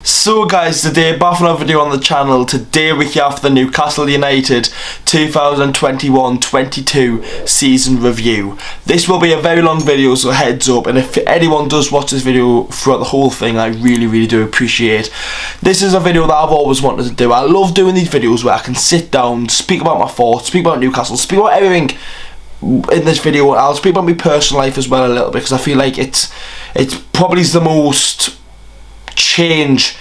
So guys, today back another video on the channel. Today we have the Newcastle United 2021-22 season review. This will be a very long video, so heads up, and if anyone does watch this video throughout the whole thing, I really do appreciate. This is a video that I've always wanted to do. I love doing these videos where I can sit down, speak about my thoughts, speak about Newcastle, speak about everything in this video. I'll speak about my personal life as well a little bit, because I feel like it's probably the most change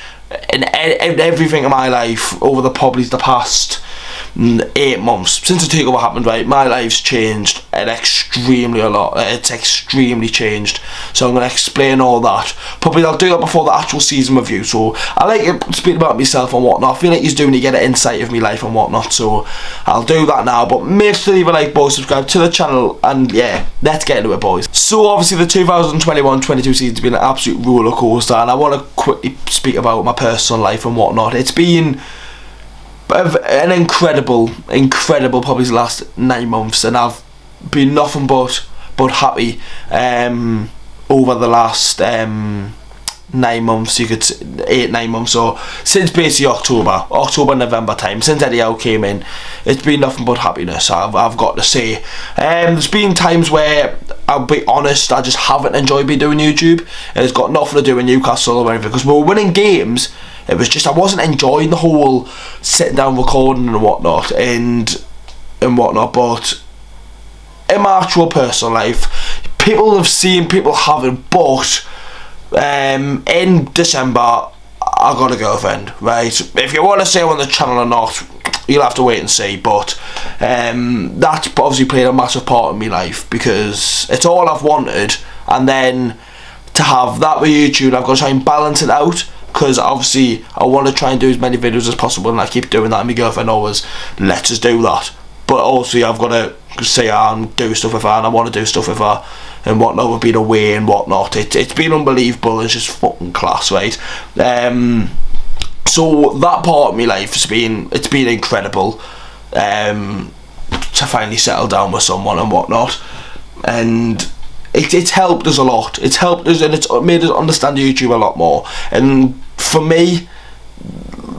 in everything in my life over the past 8 months since the takeover happened. Right, my life's changed extremely a lot. It's extremely changed, so I'm going to explain all that. Probably I'll do that before the actual season review, so I like to speak about myself and whatnot. I feel like he's doing to get an insight of my life and whatnot, so I'll do that now. But make sure to leave a like, boys, subscribe to the channel, and yeah, let's get into it, boys. So obviously the 2021-22 season's been an absolute roller coaster, and I want to quickly speak about my personal life and whatnot. It's been an incredible probably the last 9 months, and I've been nothing but happy over the last 9 months. You could say 8-9 months, so since basically October November time, since Eddie Howe came in, it's been nothing but happiness, I've got to say. There's been times where, I'll be honest, I just haven't enjoyed doing YouTube, and it's got nothing to do with Newcastle or anything, because we were winning games. It was just I wasn't enjoying the whole sitting down recording and whatnot and whatnot. But in my actual personal life, people have seen, people haven't. But in December, I got a girlfriend, right? If you want to say on the channel or not, you'll have to wait and see. But that's obviously played a massive part in my life, because it's all I've wanted. And then to have that with YouTube, I've got to try and balance it out, because obviously I want to try and do as many videos as possible, and I keep doing that, and my girlfriend always lets us do that. But also I've got to say and do stuff with her, and I want to do stuff with her and whatnot. We've been away and whatnot. It's been unbelievable. It's just fucking class, right? So that part of my life it's been incredible, to finally settle down with someone and whatnot, and it's helped us a lot. It's helped us, and it's made us understand YouTube a lot more. And for me,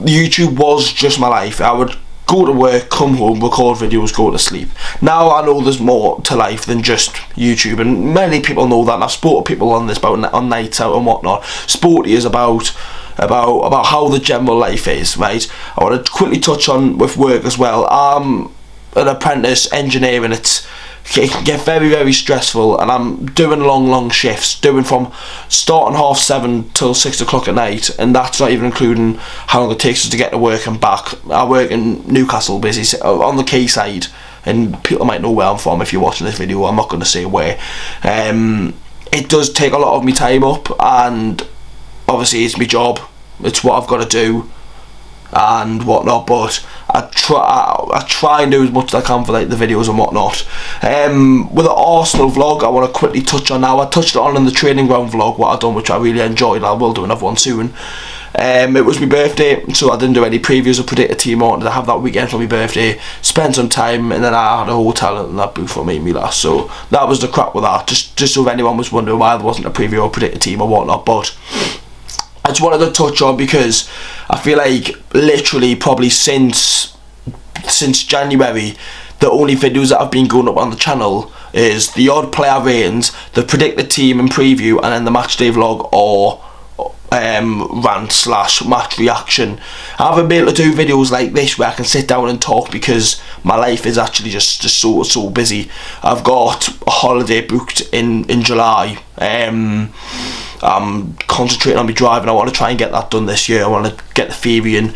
YouTube was just my life. I would go to work, come home, record videos, go to sleep. Now I know there's more to life than just YouTube, and many people know that, and I've spoken to people on this about on nights out and whatnot. Sporty is about how the general life is, right? I want to quickly touch on with work as well. I'm an apprentice engineer, and it can get very stressful, and I'm doing long shifts, doing from starting 7:30 till 6 o'clock at night, and that's not even including how long it takes us to get to work and back. I work in Newcastle, basically on the quayside, and people might know where I'm from if you're watching this video. I'm not going to say where. It does take a lot of my time up, and obviously it's my job, it's what I've got to do and whatnot, but I try and do as much as I can for like the videos and whatnot. With the Arsenal vlog, I want to quickly touch on now. I touched on in the training ground vlog what I've done, which I really enjoyed. I will do another one soon. It was my birthday, so I didn't do any previews of predicted team. I wanted to have that weekend for my birthday, spend some time, and then I had a hotel in that booth for me last. So that was the crap with that. Just so if anyone was wondering why there wasn't a preview or predicted team or whatnot, but I just wanted to touch on, because I feel like literally probably since January, the only videos that have been going up on the channel is the odd player ratings, the predicted team and preview, and then the match day vlog or rant/match reaction. I haven't been able to do videos like this where I can sit down and talk, because my life is actually just so busy. I've got a holiday booked in July. I'm concentrating on my driving. I want to try and get that done this year. I want to get the theory and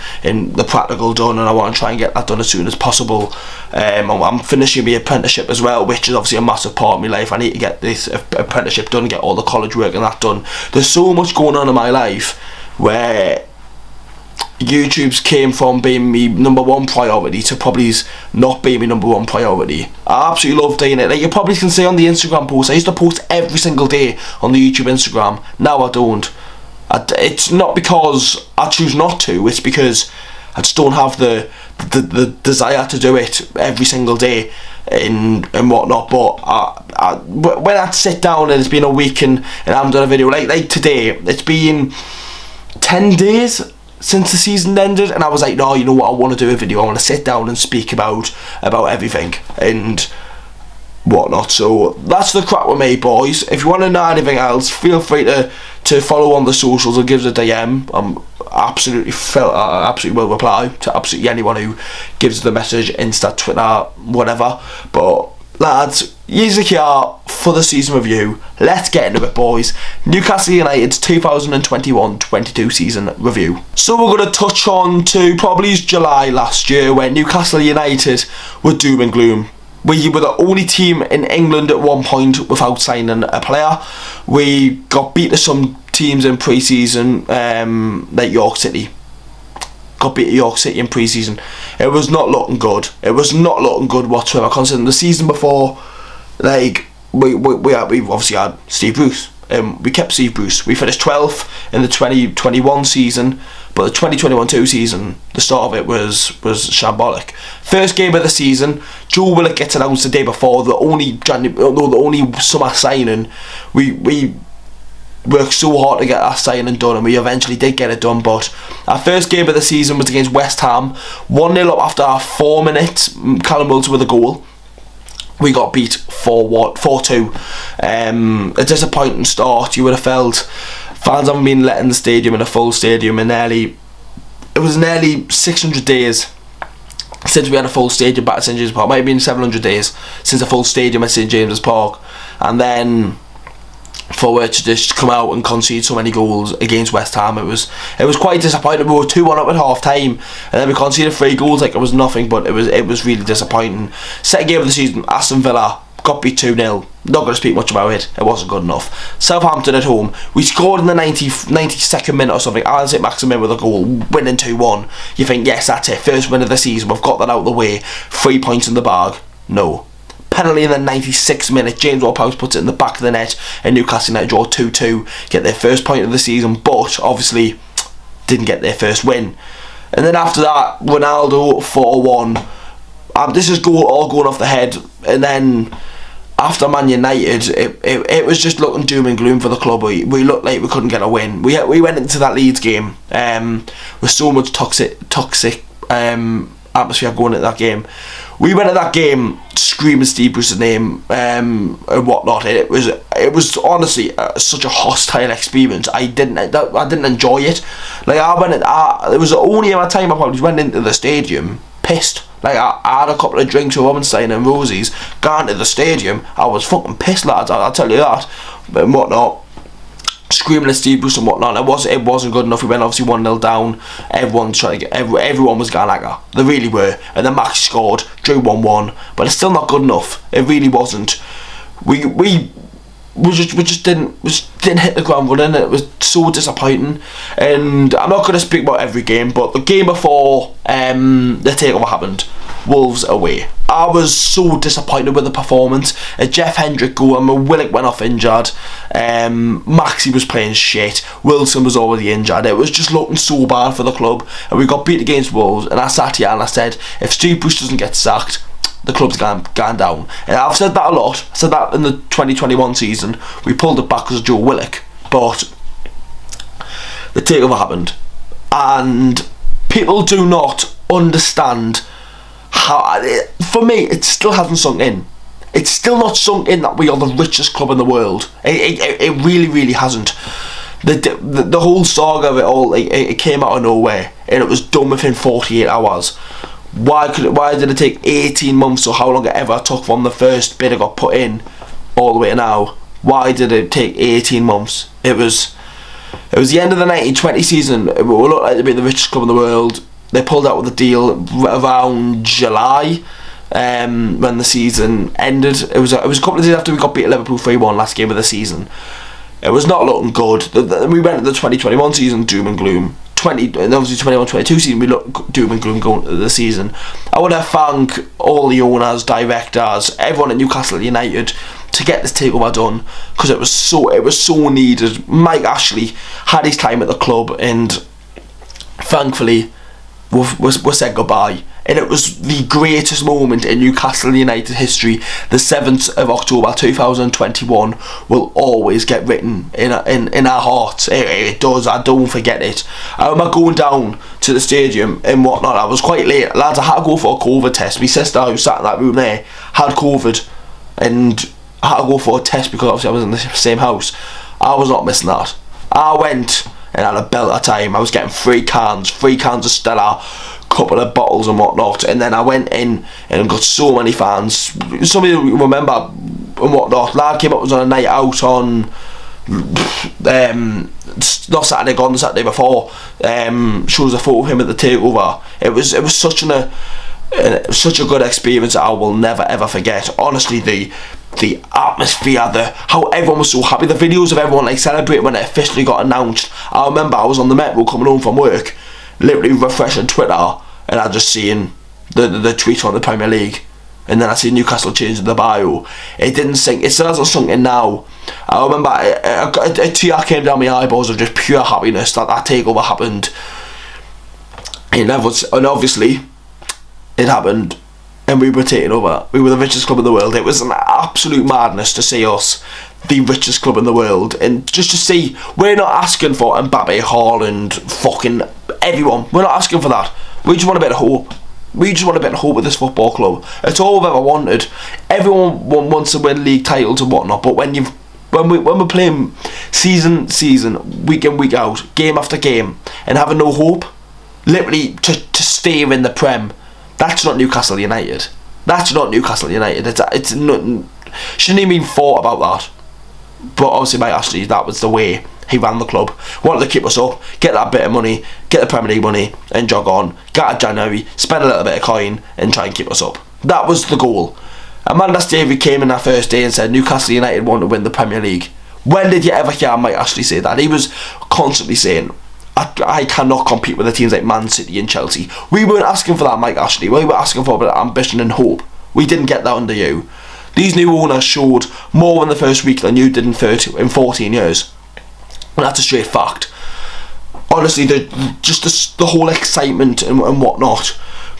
the practical done, and I want to try and get that done as soon as possible. I'm finishing my apprenticeship as well, which is obviously a massive part of my life. I need to get this apprenticeship done, get all the college work and that done. There's so much going on in my life where YouTube's came from being my #1 priority to probably not being my #1 priority. I absolutely love doing it. Like you probably can see on the Instagram post, I used to post every single day on the YouTube Instagram. Now I don't. It's not because I choose not to, it's because I just don't have the desire to do it every single day and whatnot. But when I sit down and it's been a week and I haven't done a video like today, it's been 10 days since the season ended, and I was like, no, you know what, I want to do a video, I want to sit down and speak about everything and whatnot. So that's the crack with me, boys. If you want to know anything else, feel free to follow on the socials or give us a DM. I'm absolutely will reply to absolutely anyone who gives the message, Insta, Twitter, whatever. But lads, here's the here for the season review. Let's get into it, boys. Newcastle United's 2021-22 season review. So we're going to touch on to probably July last year, when Newcastle United were doom and gloom. We were the only team in England at one point without signing a player. We got beat to some teams in pre-season, like York City. Got beat at York City in pre-season. It was not looking good. It was not looking good whatsoever, considering the season before, like, we obviously had Steve Bruce. We kept Steve Bruce. We finished 12th in the 2021 season, but the 2021-2 season, the start of it was shambolic. First game of the season, Joe Willock gets announced the day before. The only summer signing. We worked so hard to get that signing done, and we eventually did get it done. But our first game of the season was against West Ham, 1-0 up after 4 minutes. Callum Wilson with a goal. We got beat 4-2. A disappointing start. You would have felt fans haven't been let in the stadium, in a full stadium, in nearly 600 days since we had a full stadium back at St James's Park. Might have been 700 days since a full stadium at St James's Park, and then for it to just come out and concede so many goals against West Ham, it was quite disappointing. We were 2-1 up at half time, and then we conceded 3 goals like it was nothing. But it was really disappointing. Second game of the season, Aston Villa got beat 2-0. Not going to speak much about it. It wasn't good enough. Southampton at home, we scored in the 92nd minute or something. Alan St Maximin with a goal, winning 2-1. You think, yes, that's it, first win of the season, we've got that out of the way, 3 points in the bag. No. Penalty in the 96th minute, James Ward-Prowse puts it in the back of the net, and Newcastle United draw 2-2, get their first point of the season, but obviously didn't get their first win. And then after that, Ronaldo 4-1. This is all going off the head. And then after Man United, it was just looking doom and gloom for the club. We looked like we couldn't get a win. We went into that Leeds game with so much toxic atmosphere going into that game. We went at that game screaming Steve Bruce's name and whatnot. It was honestly such a hostile experience. I didn't enjoy it. Like it was the only time I probably went into the stadium pissed. Like I had a couple of drinks with Robinstein and Rosie's, gone to the stadium. I was fucking pissed, lads. I'll tell you that. But whatnot. Screaming at Steve Bruce and whatnot. It wasn't good enough. We went obviously 1-0 down. Everyone was going like that. They really were. And then Max scored, drew 1-1. But it's still not good enough. It really wasn't. We just didn't hit the ground running. It was so disappointing. And I'm not going to speak about every game, but the game before the takeover happened, Wolves away, I was so disappointed with the performance. A Jeff Hendrick goal, and Willock went off injured. Maxi was playing shit. Wilson was already injured. It was just looking so bad for the club, and we got beat against Wolves. And I sat here and I said, if Steve Bruce doesn't get sacked, the club's gone down. And I've said that a lot. I said that in the 2021 season. We pulled it back because of Joe Willock, but the takeover happened, and people do not understand how. For me, it still hasn't sunk in. It's still not sunk in that we are the richest club in the world. It really, really hasn't. The whole saga of it all, it came out of nowhere, and it was done within 48 hours. Why did it take 18 months, or how long it ever took from the first bid it got put in all the way to now? Why did it take 18 months? It was the end of the 1920 season. We looked like to be the richest club in the world. They pulled out with the deal around July, when the season ended. It was a couple of days after we got beat at Liverpool 3-1 last game of the season. It was not looking good. We went into the 2021 season doom and gloom. And obviously 21-22 season we look doom and gloom going into the season. I want to thank all the owners, directors, everyone at Newcastle United to get this takeover done, because it was so needed. Mike Ashley had his time at the club, and thankfully we said goodbye. And it was the greatest moment in Newcastle United history. The 7th of October 2021 will always get written in our hearts. It does. I don't forget it. I remember going down to the stadium and whatnot. I was quite late, lads. I had to go for a COVID test. My sister, who sat in that room there, had COVID, and I had to go for a test because obviously I was in the same house. I was not missing that. I went and had a belter time. I was getting 3 cans of Stella, couple of bottles and whatnot, and then I went in and got so many fans. Some of you remember and whatnot. Lad came up, was on a night out on not Saturday, gone the Saturday before. Shows a photo of him at the takeover. It was such such a good experience that I will never ever forget. Honestly, the atmosphere, how everyone was so happy, the videos of everyone like celebrating when it officially got announced. I remember I was on the Metro coming home from work, literally refreshing Twitter, and I just seeing the tweet on the Premier League, and then I see Newcastle changing the bio. It didn't sink. It still hasn't sunk in now. I remember a tear came down my eyeballs of just pure happiness that takeover happened. And obviously it happened, and we were taking over. We were the richest club in the world. It was an absolute madness to see us the richest club in the world, and just to see, we're not asking for Mbappe, Haaland, fucking everyone. We're not asking for that. We just want a bit of hope. We just want a bit of hope with this football club. It's all we've ever wanted. Everyone wants to win league titles and whatnot, but when we're playing season, week in, week out, game after game, and having no hope, literally to stay in the Prem, that's not Newcastle United. That's not Newcastle United. It's not. Shouldn't even been thought about that. But obviously, Mike Ashley, that was the way he ran the club. Wanted to keep us up, get that bit of money, get the Premier League money, and jog on. Get out of January, spend a little bit of coin, and try and keep us up. That was the goal. Amanda Stavey came in that first day and said Newcastle United want to win the Premier League. When did you ever hear Mike Ashley say that? He was constantly saying, I cannot compete with the teams like Man City and Chelsea. We weren't asking for that, Mike Ashley. We were asking for a bit of ambition and hope. We didn't get that under you. These new owners showed more in the first week than you did in 14 years. And that's a straight fact. Honestly, the whole excitement and whatnot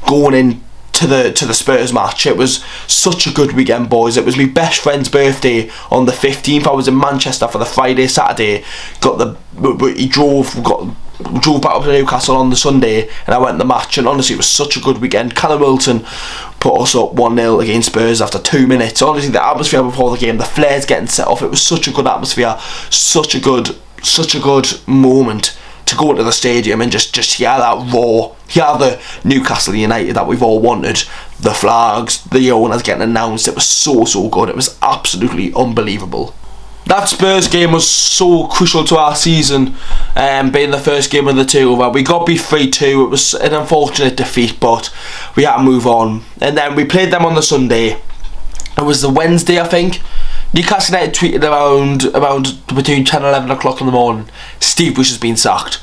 going into the Spurs match. It was such a good weekend, boys. It was my best friend's birthday on the 15th. I was in Manchester for the Friday, Saturday. He drove back up to Newcastle on the Sunday, and I went to the match, and honestly it was such a good weekend. Callum Wilson put us up 1-0 against Spurs after 2 minutes. Honestly, the atmosphere before the game, the flares getting set off, it was such a good atmosphere, such a good moment to go into the stadium and just hear that roar, hear the Newcastle United that we've all wanted, the flags, the owners getting announced. It was so good. It was absolutely unbelievable. That Spurs game was so crucial to our season, being the first game of the takeover. We got beat 3-2. It was an unfortunate defeat, but we had to move on. And then we played them on the Sunday. It was the Wednesday, I think. Newcastle United tweeted around between 10 and 11 o'clock in the morning, Steve Bruce has been sacked.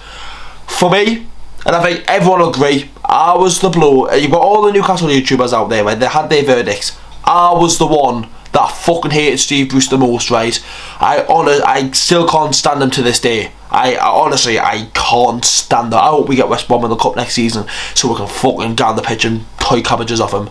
For me, and I think everyone will agree, I was the blow. You've got all the Newcastle YouTubers out there, right? They had their verdicts. I was the one that fucking hated Steve Bruce the most, right? I still can't stand him to this day. I honestly can't stand that. I hope we get West Brom in the Cup next season so we can fucking down the pitch and toy cabbages off him.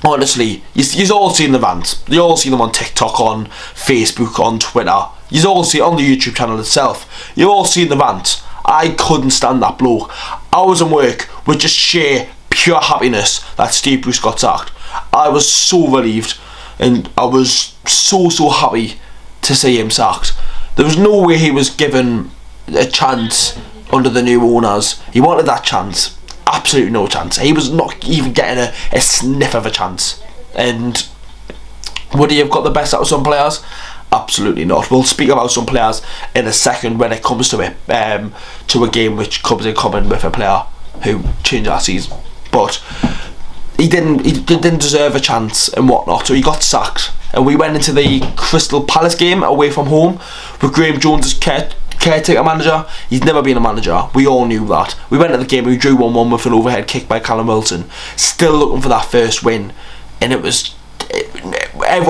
Honestly, you've all seen the rants. You all see them on TikTok, on Facebook, on Twitter. You've all seen it on the YouTube channel itself. You've all seen the rants. I couldn't stand that bloke. I was in work with just sheer pure happiness that Steve Bruce got sacked. I was so relieved, and I was so happy to see him sacked. There was no way he was given a chance under the new owners. He wanted that chance. Absolutely no chance. He was not even getting a sniff of a chance. And would he have got the best out of some players? Absolutely not. We'll speak about some players in a second when it comes to it, to a game which comes in common with a player who changed our season. But he didn't deserve a chance and whatnot, so he got sacked. And we went into the Crystal Palace game away from home with Graham Jones as caretaker manager. He's never been a manager. We all knew that. We went to the game, we drew 1-1 with an overhead kick by Callum Wilson. Still looking for that first win, and everyone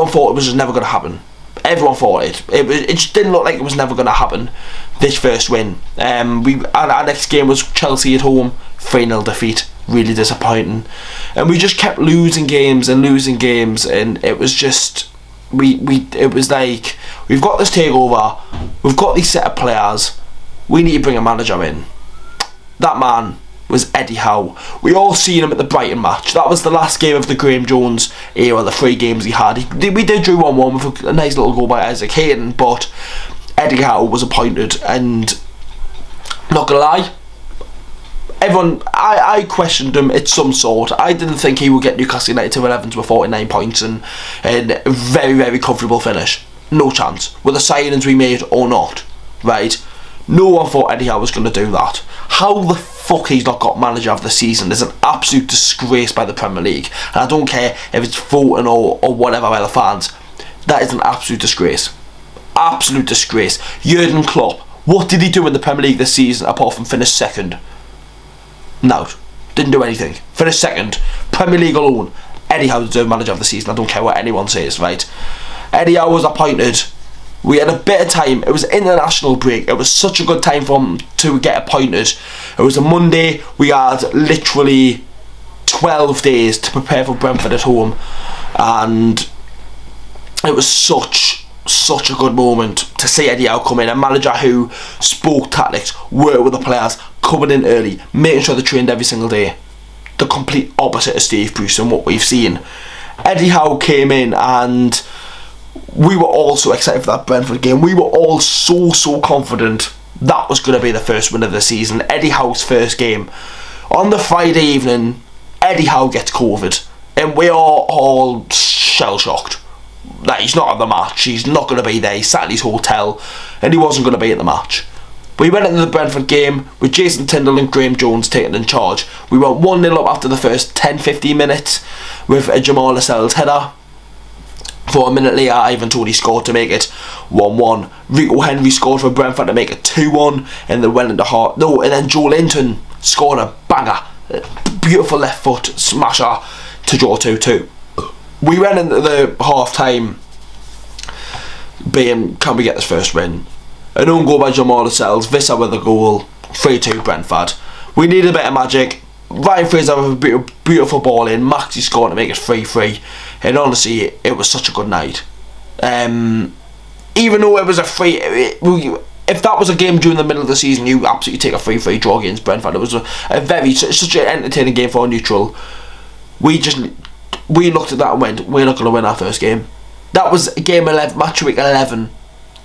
thought it was just never going to happen. Everyone thought it just didn't look like it was never going to happen, this first win. Our next game was Chelsea at home. 3-0 defeat, really disappointing. And we just kept losing games, and it was just, it was like, we've got this takeover, we've got these set of players, we need to bring a manager in. That man was Eddie Howe. We all seen him at the Brighton match. That was the last game of the Graham Jones era, the 3 games he had. We did drew 1-1 with a nice little goal by Isaac Hayden, but Eddie Howe was appointed, and not gonna lie, everyone, I questioned him at some sort. I didn't think he would get Newcastle United to 11 with 49 points and a very, very comfortable finish. No chance. With the signings we made or not, right? No one thought Eddie Howe was going to do that. How the fuck he's not got manager of the season is an absolute disgrace by the Premier League. And I don't care if it's voting or whatever by the fans. That is an absolute disgrace. Absolute disgrace. Jurgen Klopp, what did he do in the Premier League this season apart from finish second? No, didn't do anything. Finished second. Premier League alone. Eddie Howe deserved manager of the season. I don't care what anyone says, right? Eddie Howe was appointed. We had a bit of time. It was international break. It was such a good time for him to get appointed. It was a Monday. We had literally 12 days to prepare for Brentford at home, and it was such a good moment to see Eddie Howe come in, a manager who spoke tactics, worked with the players, coming in early, making sure they trained every single day. The complete opposite of Steve Bruce and what we've seen. Eddie Howe came in, and we were all so excited for that Brentford game. We were all so confident that was going to be the first win of the season. Eddie Howe's first game. On the Friday evening, Eddie Howe gets COVID, and we are all shell-shocked that he's not at the match. He's not going to be there. He sat in his hotel, and he wasn't going to be at the match. We went into the Brentford game with Jason Tindall and Graham Jones taking in charge. We went 1-0 up after the first 10-15 minutes with a Jamal Lascelles header. For a minute later, Ivan Toney scored to make it 1-1. Rico Henry scored for Brentford to make it 2-1, and then went into half. No, and then Joe Linton scored a banger, beautiful left foot smasher to draw 2-2. We went into the half time being, can we get this first win? An own goal by Jamal Lascelles, Vissa with a goal, 3-2 Brentford. We needed a bit of magic. Ryan Fraser with a beautiful ball in, Maxi scored to make it 3-3, and honestly, it was such a good night. Even though it was a free, if that was a game during the middle of the season, you absolutely take a 3-3 draw against Brentford. It was such an entertaining game for a neutral. We looked at that and went, we're not going to win our first game. That was game 11, match week 11,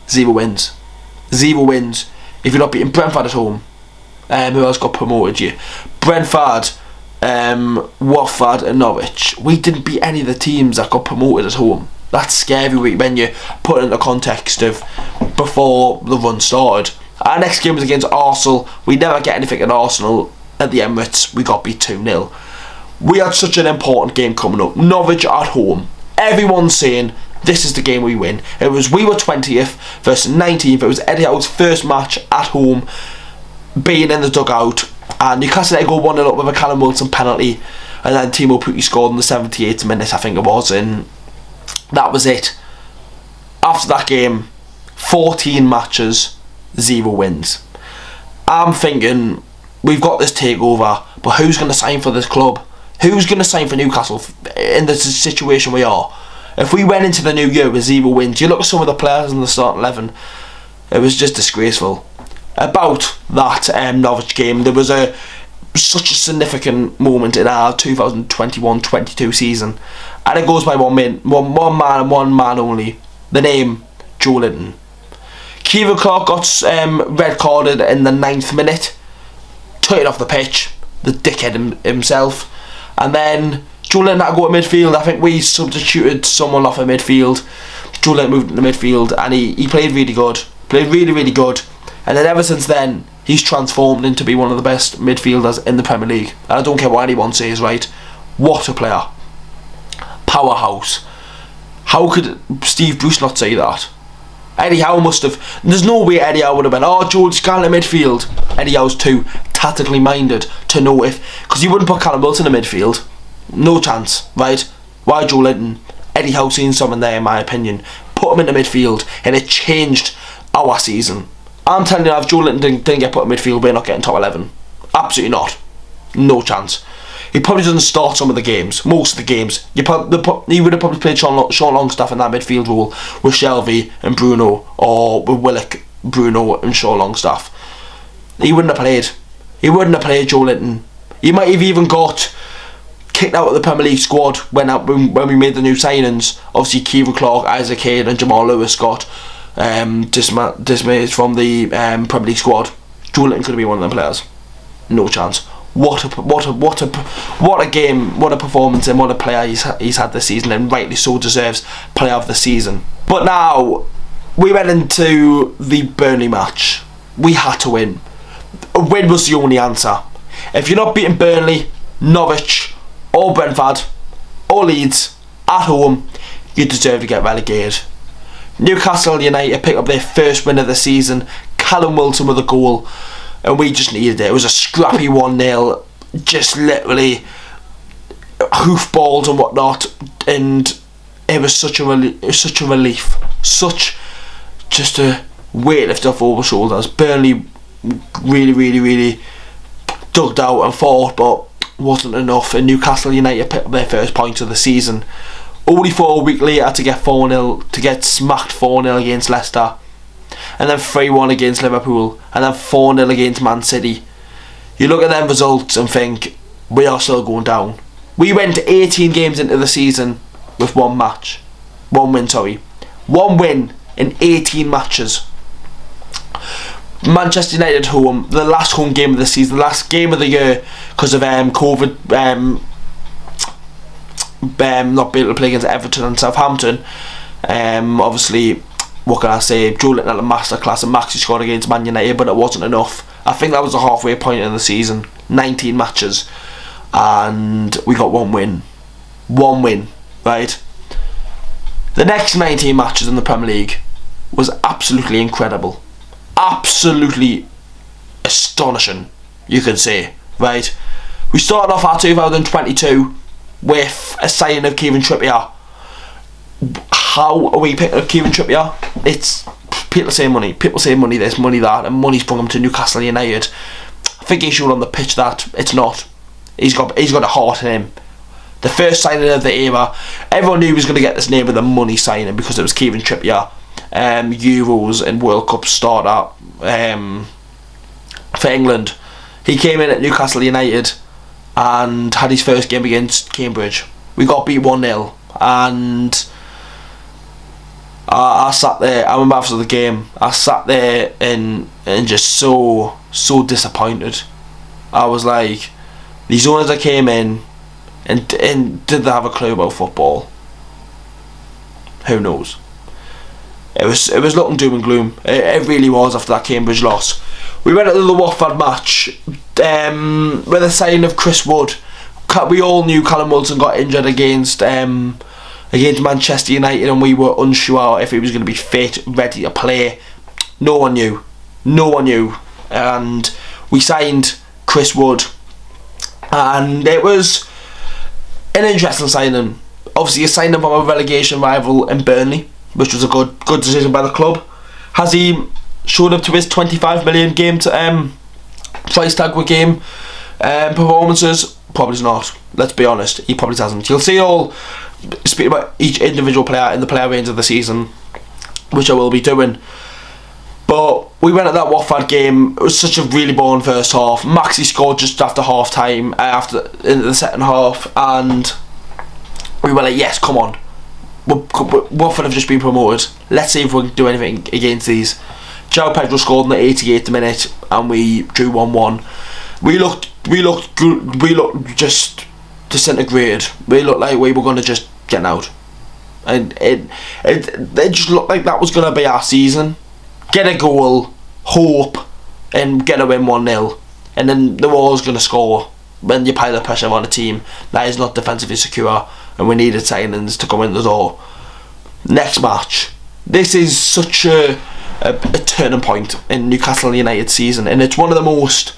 0 wins. 0 wins. If you're not beating Brentford at home, who else got promoted? You, Brentford, Watford and Norwich. We didn't beat any of the teams that got promoted at home. That's scary when you put it in the context of before the run started. Our next game was against Arsenal. We never get anything at Arsenal at the Emirates. We got beat 2-0. We had such an important game coming up. Norwich at home. Everyone's saying this is the game we win. We were 20th versus 19th. It was Eddie Howe's first match at home, being in the dugout, and Newcastle United go 1-0 up with a Callum Wilson penalty, and then Timo Pukki scored in the 78th minute, I think it was, and that was it. After that game, 14 matches, 0 wins. I'm thinking, we've got this takeover, but who's going to sign for this club? Who's going to sign for Newcastle in the situation we are? If we went into the new year with 0 wins, you look at some of the players in the starting 11, it was just disgraceful. About that Norwich game, there was such a significant moment in our 2021-22 season, and it goes by one man and one man only. The name Joe Linton. Kieran Clark got red carded in the 9th minute, took it off the pitch, the dickhead himself, and then Joe Linton had to go to midfield. I think we substituted someone off of midfield. Joe Linton moved into midfield, and he played really good. Played really good. And then ever since then, he's transformed into be one of the best midfielders in the Premier League. And I don't care what anyone says, right? What a player. Powerhouse. How could Steve Bruce not say that? Eddie Howe must have. There's no way Eddie Howe would have been, oh, George Callum midfield. Eddie Howe's too tactically minded to know if. Because he wouldn't put Callum Wilson in midfield. No chance, right? Why Joe Linton? Eddie Howe seen something there, in my opinion. Put him into midfield, and it changed our season. I'm telling you, if Joe Linton didn't get put in midfield, we're not getting top 11. Absolutely not. No chance. He probably doesn't start some of the games, most of the games. He would have probably played Sean Longstaff in that midfield role with Shelvey and Bruno, or with Willock, Bruno and Sean Longstaff. He wouldn't have played. He wouldn't have played Joe Linton. He might have even got kicked out of the Premier League squad when we made the new signings. Obviously, Kieran Clark, Isaac Hayden and Jamal Lewis got dismissed from the Premier League squad. Joe Linton could have been one of them players. No chance. What a game, what a performance, and what a player he's had this season, and rightly so deserves player of the season. But now we went into the Burnley match. We had to win. A win was the only answer. If you're not beating Burnley, Norwich, or Brentford, or Leeds at home, you deserve to get relegated. Newcastle United picked up their first win of the season. Callum Wilson with a goal, and we just needed it. It was a scrappy 1-0, just literally hoofballs and whatnot, and it was such a relief, such just a weight lifted off all the shoulders. Burnley really dug out and fought, but wasn't enough, and Newcastle United picked up their first points of the season. Only for a week later to get smacked 4-0 against Leicester, and then 3-1 against Liverpool, and then 4-0 against Man City. You look at them results and think, we are still going down. We went 18 games into the season with one win in 18 matches. Manchester United home, the last home game of the season, the last game of the year, because of COVID, not being able to play against Everton and Southampton. Obviously, what can I say, Joe Linton had a masterclass, and Maxi scored against Man United, but it wasn't enough. I think that was the halfway point in the season. 19 matches, and we got one win, right? The next 19 matches in the Premier League was absolutely incredible, absolutely astonishing, you can say, right? We started off our 2022 with a signing of Kieran Trippier. How are we picking up Kieran Trippier? It's people say money, this, money that, and money's brought him to Newcastle United. I think he showed on the pitch that it's not. He's got a heart in him. The first signing of the era, everyone knew he was going to get this name with a money signing because it was Kieran Trippier. Euros and World Cup starter for England. He came in at Newcastle United and had his first game against Cambridge. We got beat 1-0, and I sat there. I remember after the game, I sat there and just so disappointed. I was like, these owners that came in and did they have a clue about football? Who knows? It was looking doom and gloom. It really was after that Cambridge loss. We went into the Watford match with a signing of Chris Wood. We all knew Callum Wilson got injured against Manchester United, and we were unsure if he was going to be fit, ready to play. No one knew, and we signed Chris Wood, and it was an interesting signing. Obviously, a signing from a relegation rival in Burnley, which was a good decision by the club. Has he showed up to his 25 million game price tag with game performances? Probably not. Let's be honest, he probably hasn't. You'll see all speak about each individual player in the player range of the season, which I will be doing. But we went at that Watford game. It was such a really boring first half. Maxi scored just after half time, into the second half, and we were like, yes, come on. Watford have just been promoted. Let's see if we can do anything against these. João Pedro scored in the 88th minute, and we drew 1-1. We looked good. We looked just disintegrated. We looked like we were going to just get out, and it just looked like that was going to be our season. Get a goal, hope, and get a win 1-0, and then the War's going to score. When you pile the pressure on a team that is not defensively secure, and we needed signings to come in the door. Next match. This is such a turning point in Newcastle United season, and it's one of the most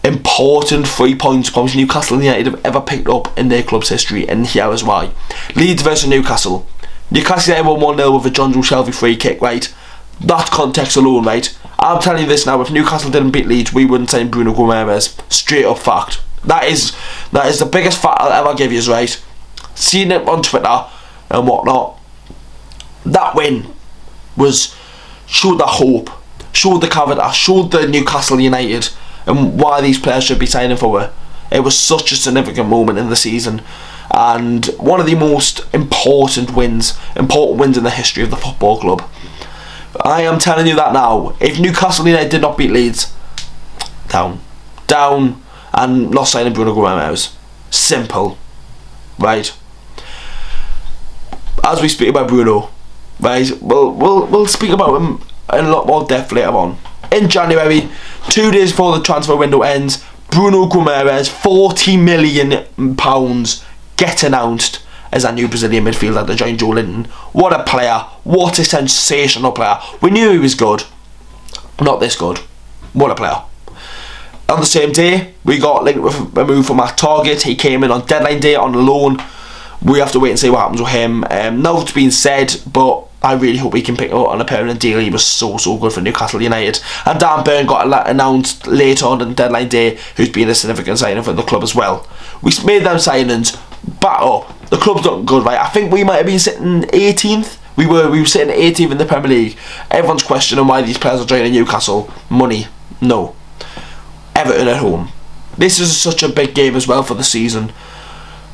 important 3 points probably Newcastle United have ever picked up in their club's history, and here is why. Leeds versus Newcastle. Newcastle United won 1-0 with a John Joe Shelvey free kick, right? That context alone, right? I'm telling you this now, if Newcastle didn't beat Leeds, we wouldn't sign Bruno Gomes. Straight up fact. That is the biggest fact I'll ever give you, right? Seeing it on Twitter and whatnot, that win showed the hope, showed the character, showed the Newcastle United and why these players should be signing for it. It was such a significant moment in the season, and one of the most important wins in the history of the football club. I am telling you that now. If Newcastle United did not beat Leeds, down, and not signing Bruno Guimaraes. Simple, right? As we speak about Bruno, right, we'll speak about him in a lot more depth later on. In January, 2 days before the transfer window ends, Bruno Guimaraes, £40 million, get announced as a new Brazilian midfielder to join Joe Linton. What a player, what a sensational player. We knew he was good, not this good. What a player. On the same day, we got linked with a move from our target. He came in on deadline day on loan. We have to wait and see what happens with him. Now it's been said, but I really hope we can pick him up on a permanent deal. He was so good for Newcastle United. And Dan Burn got announced later on the deadline day, who's been a significant signing for the club as well. We made them signings, back up. The club's not good, right? I think we might have been sitting 18th. We were sitting 18th in the Premier League. Everyone's questioning why these players are joining Newcastle. Money, no. Everton at home. This is such a big game as well for the season.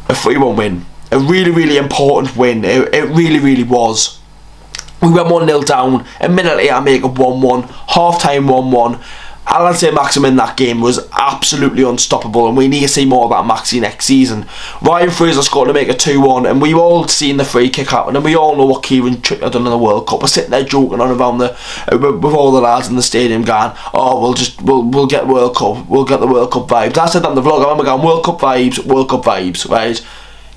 A 3-1 win. A really important win. It really was. We went 1-0 down. A minute later, I make it 1-1. Half time 1-1. Alan Saint-Maximin in that game was absolutely unstoppable, and we need to see more of that Maxi next season. Ryan Fraser scored to make it 2-1, and we've all seen the free kick happen, and we all know what Kieran Trippier done in the World Cup. We're sitting there joking on around with all the lads in the stadium going, oh, we'll get World Cup, we'll get the World Cup vibes. I said that in the vlog. I remember going, World Cup vibes, right?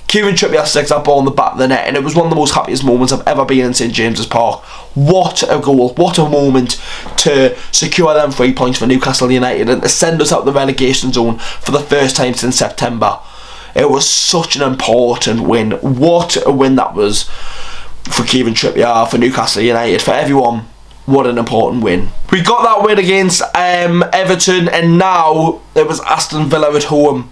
Kieran Trippier sticks that ball in the back of the net, and it was one of the most happiest moments I've ever been in St James's Park. What a goal, what a moment to secure them 3 points for Newcastle United and to send us out the relegation zone for the first time since September. It was such an important win. What a win that was for Kieran Trippier, for Newcastle United, for everyone. What an important win. We got that win against Everton, and now it was Aston Villa at home.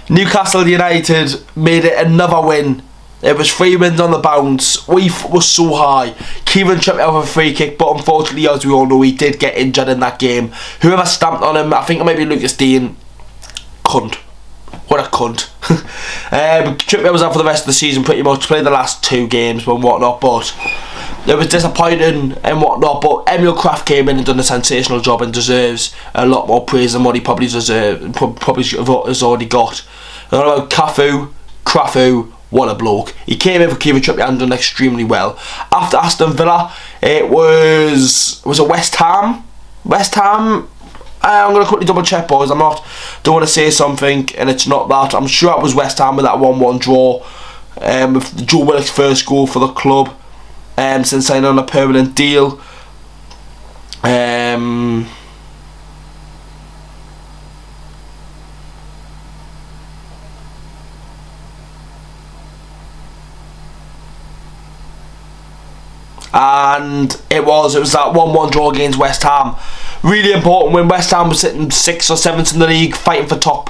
Newcastle United made it another win. It was 3 wins on the bounce. We were so high. Kieran Trippier with a free kick, but unfortunately, as we all know, he did get injured in that game. Whoever stamped on him, I think it might be Lucas Dean. Cunt. What a cunt. Trippier was out for the rest of the season pretty much. Played the last 2 games and whatnot, but it was disappointing and whatnot. But Emil Kraft came in and done a sensational job and deserves a lot more praise than what he probably deserved, probably has already got. I don't know about Krafu, what a bloke. He came in for Kieran Trippier and done extremely well. After Aston Villa, it was a West Ham. I'm going to quickly double check, boys. Don't want to say something and it's not that. I'm sure it was West Ham with that 1-1 draw, with Joe Willock's first goal for the club since signing on a permanent deal. And it was that 1-1 draw against West Ham. Really important when West Ham was sitting 6th or 7th in the league, fighting for top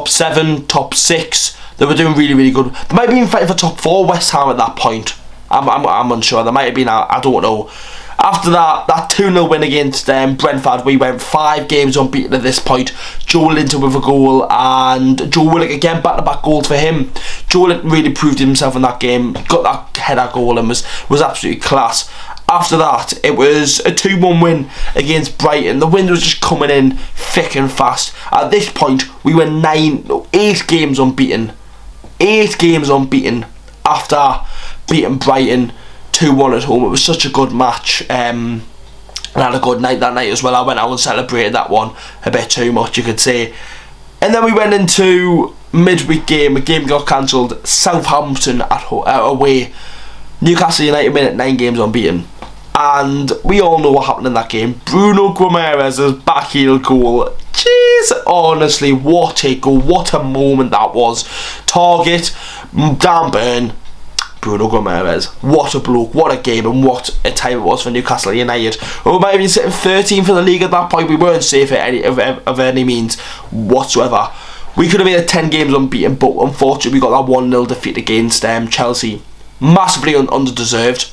7, top 6. They were doing really good. They might have been fighting for top 4, West Ham, at that point. I'm unsure. They might have been, I don't know. After that 2-0 win against Brentford, we went 5 games unbeaten at this point. Joe Linton with a goal, and Joe Willock again, back-to-back goals for him. Joe Linton really proved himself in that game, got that header goal and was absolutely class. After that, it was a 2-1 win against Brighton. The wind was just coming in thick and fast. At this point, we were 8 games unbeaten. 8 games unbeaten after beating Brighton 2-1 at home. It was such a good match. I had a good night that night as well. I went out and celebrated that one a bit too much, you could say. And then we went into midweek game. A game got cancelled. Southampton away. Newcastle United made it 9 games unbeaten. And we all know what happened in that game. Bruno Guimaraes' backheel goal. Jeez, honestly, what a goal. What a moment that was. Target, Dan Burn, Bruno Guimaraes. What a bloke, what a game, and what a time it was for Newcastle United. We might have been sitting 13th in the league at that point. We weren't safe of any means whatsoever. We could have made it 10 games unbeaten, but unfortunately we got that 1-0 defeat against Chelsea. Massively under-deserved.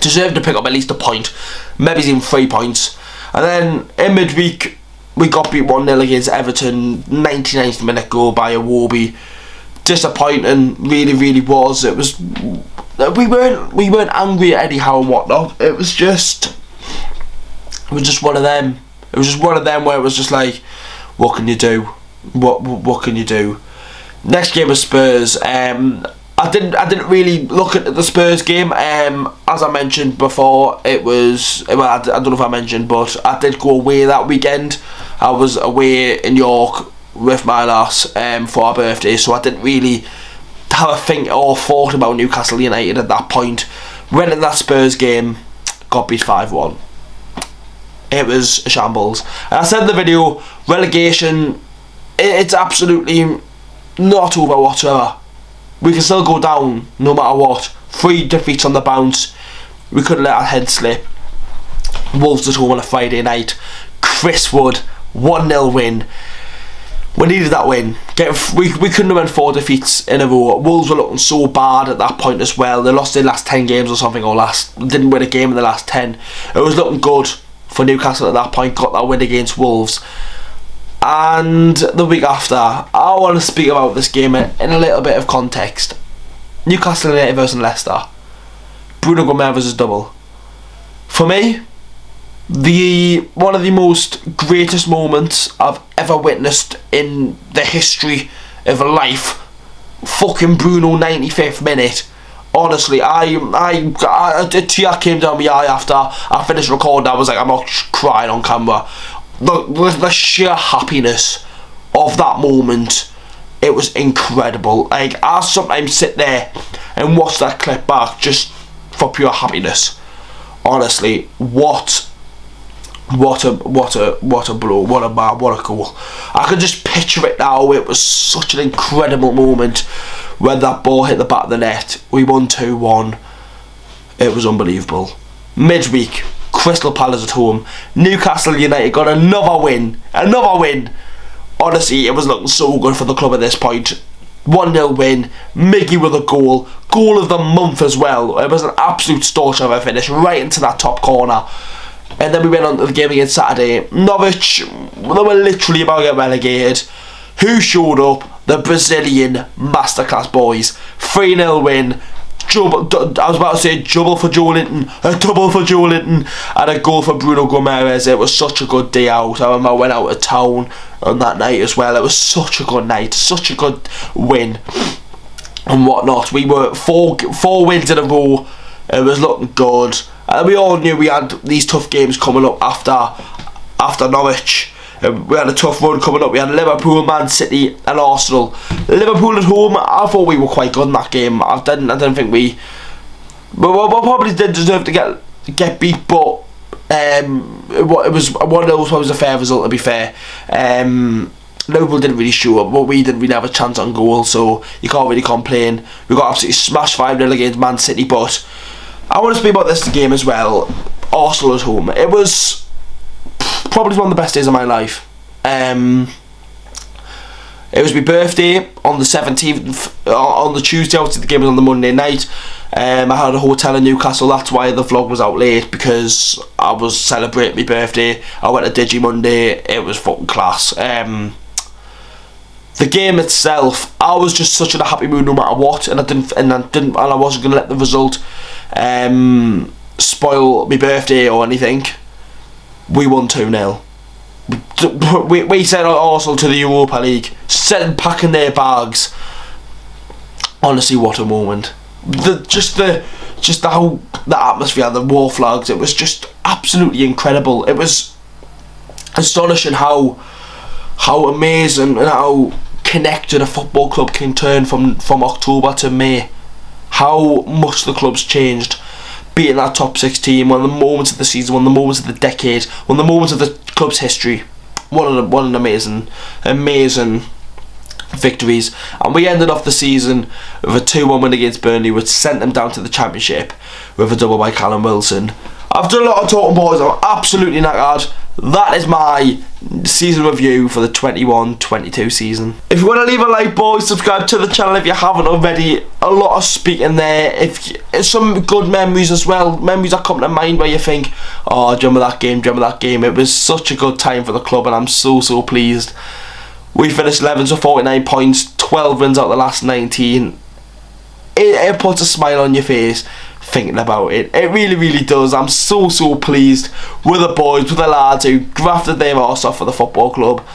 Deserved to pick up at least a point, maybe even 3 points. And then in midweek, we got beat 1-0 against Everton, 99th minute goal by Iwobi. Disappointing, really was. It was, we weren't angry at Eddie Howe and whatnot. It was just one of them. It was just one of them where it was just like, what can you do? What can you do? Next game was Spurs. I didn't really look at the Spurs game. As I mentioned before, it was, well, I don't know if I mentioned, but I did go away that weekend. I was away in York with my lass for our birthday, so I didn't really have a think or thought about Newcastle United at that point. Went in that Spurs game, got beat 5-1. It was a shambles. And I said in the video, relegation, it's absolutely not over whatsoever. We can still go down no matter what. 3 defeats on the bounce. We couldn't let our head slip. Wolves at home on a Friday night. Chris Wood, 1-0 win. We needed that win. We couldn't have won 4 defeats in a row. Wolves were looking so bad at that point as well. They lost their last 10 games or something, or didn't win a game in the last 10. It was looking good for Newcastle at that point. Got that win against Wolves. And the week after, I want to speak about this game in a little bit of context. Newcastle United versus Leicester. Bruno Gomes' double. For me, one of the most greatest moments I've ever witnessed in the history of life. Fucking Bruno, 95th minute. Honestly, a tear came down my eye after I finished recording. I was like, I'm not crying on camera. The sheer happiness of that moment, it was incredible. Like, I sometimes sit there and watch that clip back just for pure happiness. Honestly, what a blow, what a goal. I can just picture it now. It was such an incredible moment when that ball hit the back of the net. We won 2-1. It was unbelievable. Midweek, Crystal Palace at home. Newcastle United got another win. Honestly, it was looking so good for the club at this point. 1-0 win. Miggy with a goal. Goal of the month as well. It was an absolute storcher of a finish, right into that top corner. And then we went on to the game against Saturday. Norwich, they were literally about to get relegated. Who showed up? The Brazilian masterclass boys. 3-0 win. I was about to say double for Joelinton, a double for Joelinton, and a goal for Bruno Gomes. It was such a good day out. I remember I went out of town on that night as well. It was such a good night, such a good win and whatnot. We were four wins in a row. It was looking good, and we all knew we had these tough games coming up after Norwich. We had a tough run coming up. We had Liverpool, Man City and Arsenal. Liverpool at home, I thought we were quite good in that game. I didn't think we probably did deserve to get beat, but it was 1-0 was a fair result, to be fair. Liverpool didn't really show up, but we didn't really have a chance on goal, so you can't really complain. We got absolutely smashed 5-0 against Man City, but I want to speak about this game as well. Arsenal at home. It was probably one of the best days of my life. It was my birthday on the 17th, on the Tuesday. Obviously the game was on the Monday night. I had a hotel in Newcastle. That's why the vlog was out late, because I was celebrating my birthday. I went to Digi Monday. It was fucking class. The game itself, I was just such in a happy mood no matter what, and I wasn't gonna let the result spoil my birthday or anything. We won 2-0. We sent Arsenal to the Europa League, packing their bags. Honestly, what a moment! Just how the atmosphere, the war flags. It was just absolutely incredible. It was astonishing how amazing and how connected a football club can turn from October to May. How much the club's changed. Beating that top 6 team, one of the moments of the season, one of the moments of the decade, one of the moments of the club's history. What an amazing victories. And we ended off the season with a 2-1 win against Burnley, which sent them down to the Championship with a double by Callum Wilson. I've done a lot of talking, boys. I'm absolutely knackered. that is my season review for the 21-22 season. If you want to leave a like, boys, subscribe to the channel if you haven't already. A lot of speaking there. If some good memories as well, memories that come to mind where you think, oh, do you remember that game, do you remember that game? It was such a good time for the club, and I'm so pleased. We finished 11th with 49 points, 12 wins out of the last 19. It puts a smile on your face thinking about it. It really does. I'm so pleased with the boys, with the lads who grafted their arse off for the football club.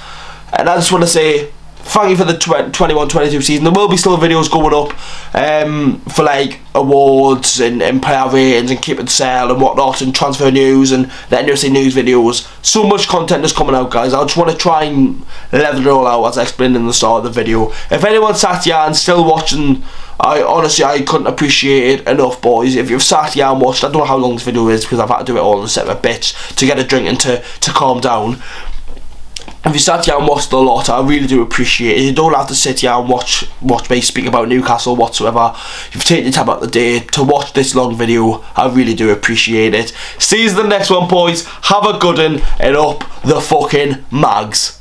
And I just want to say thank you for the 21-22 season. There will be still videos going up for like awards and player ratings and keep and sell and whatnot, and transfer news and the NUFC news videos. So much content is coming out, guys. I just want to try and level it all out as I explained in the start of the video. If anyone sat here and still watching, I couldn't appreciate it enough, boys. If you've sat here and watched, I don't know how long this video is because I've had to do it all in separate bits to get a drink and to calm down. If you sat here and watched a lot, I really do appreciate it. You don't have to sit here and watch me speak about Newcastle whatsoever. You've taken your time out of the day to watch this long video. I really do appreciate it. See you in the next one, boys. Have a good one, and up the fucking mags.